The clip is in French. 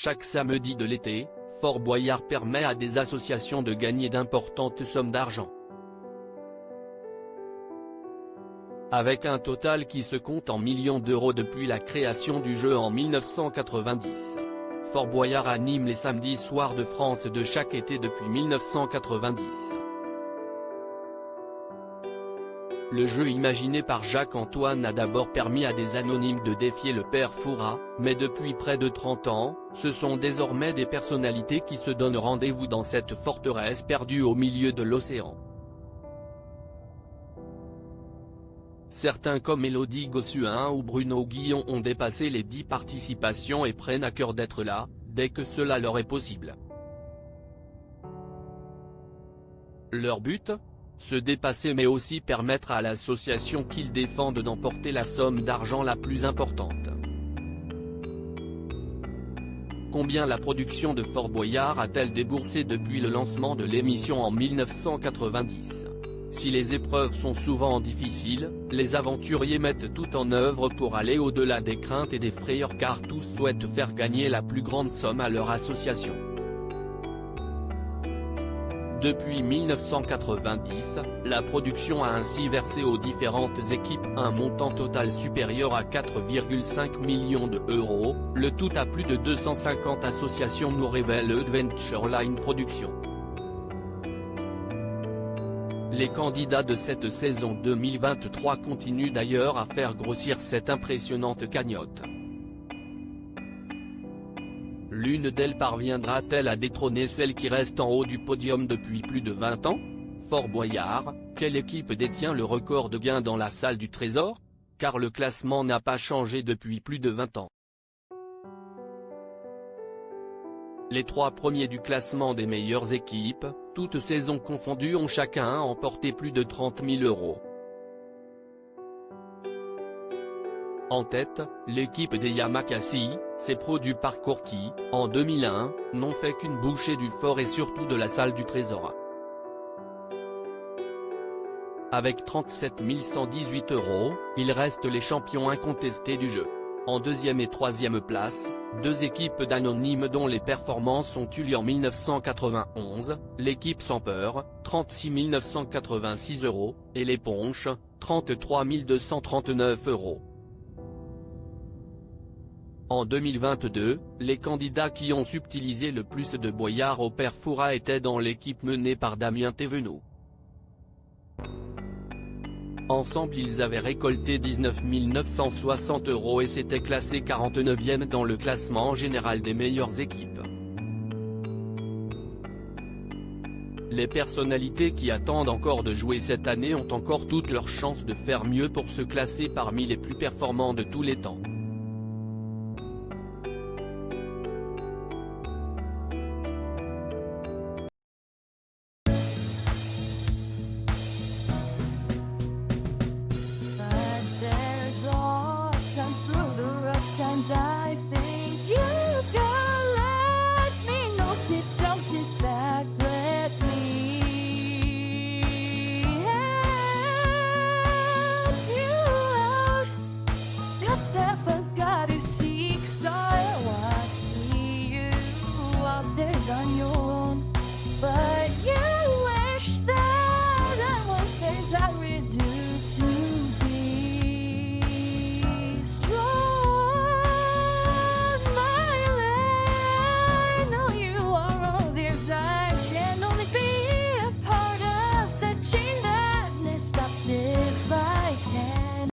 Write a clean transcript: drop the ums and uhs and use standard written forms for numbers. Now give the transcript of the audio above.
Chaque samedi de l'été, Fort Boyard permet à des associations de gagner d'importantes sommes d'argent. Avec un total qui se compte en millions d'euros depuis la création du jeu en 1990. Fort Boyard anime les samedis soirs de France de chaque été depuis 1990. Le jeu imaginé par Jacques-Antoine a d'abord permis à des anonymes de défier le père Fouras, mais depuis près de 30 ans, ce sont désormais des personnalités qui se donnent rendez-vous dans cette forteresse perdue au milieu de l'océan. Certains comme Élodie Gossuin ou Bruno Guillon ont dépassé les 10 participations et prennent à cœur d'être là, dès que cela leur est possible. Leur but ? Se dépasser mais aussi permettre à l'association qu'ils défendent d'emporter la somme d'argent la plus importante. Combien la production de Fort Boyard a-t-elle déboursé depuis le lancement de l'émission en 1990 ? Si les épreuves sont souvent difficiles, les aventuriers mettent tout en œuvre pour aller au-delà des craintes et des frayeurs car tous souhaitent faire gagner la plus grande somme à leur association. Depuis 1990, la production a ainsi versé aux différentes équipes un montant total supérieur à 4,5 millions d'euros, le tout à plus de 250 associations, nous révèle Adventure Line Productions. Les candidats de cette saison 2023 continuent d'ailleurs à faire grossir cette impressionnante cagnotte. L'une d'elles parviendra-t-elle à détrôner celle qui reste en haut du podium depuis plus de 20 ans ? Fort Boyard, quelle équipe détient le record de gains dans la salle du trésor ? Car le classement n'a pas changé depuis plus de 20 ans. Les 3 premiers du classement des meilleures équipes, toutes saisons confondues, ont chacun emporté plus de 30 000 euros. En tête, l'équipe des Yamakasi, ces pros du parcours qui, en 2001, n'ont fait qu'une bouchée du fort et surtout de la salle du trésor. Avec 37 118 euros, ils restent les champions incontestés du jeu. En deuxième et troisième place, 2 équipes d'anonymes dont les performances ont eu lieu en 1991, l'équipe Sans Peur, 36 986 euros, et les Ponches, 33 239 euros. En 2022, les candidats qui ont subtilisé le plus de Boyard au père Fouras étaient dans l'équipe menée par Damien Thévenot. Ensemble ils avaient récolté 19 960 euros et s'étaient classés 49e dans le classement général des meilleures équipes. Les personnalités qui attendent encore de jouer cette année ont encore toutes leurs chances de faire mieux pour se classer parmi les plus performants de tous les temps.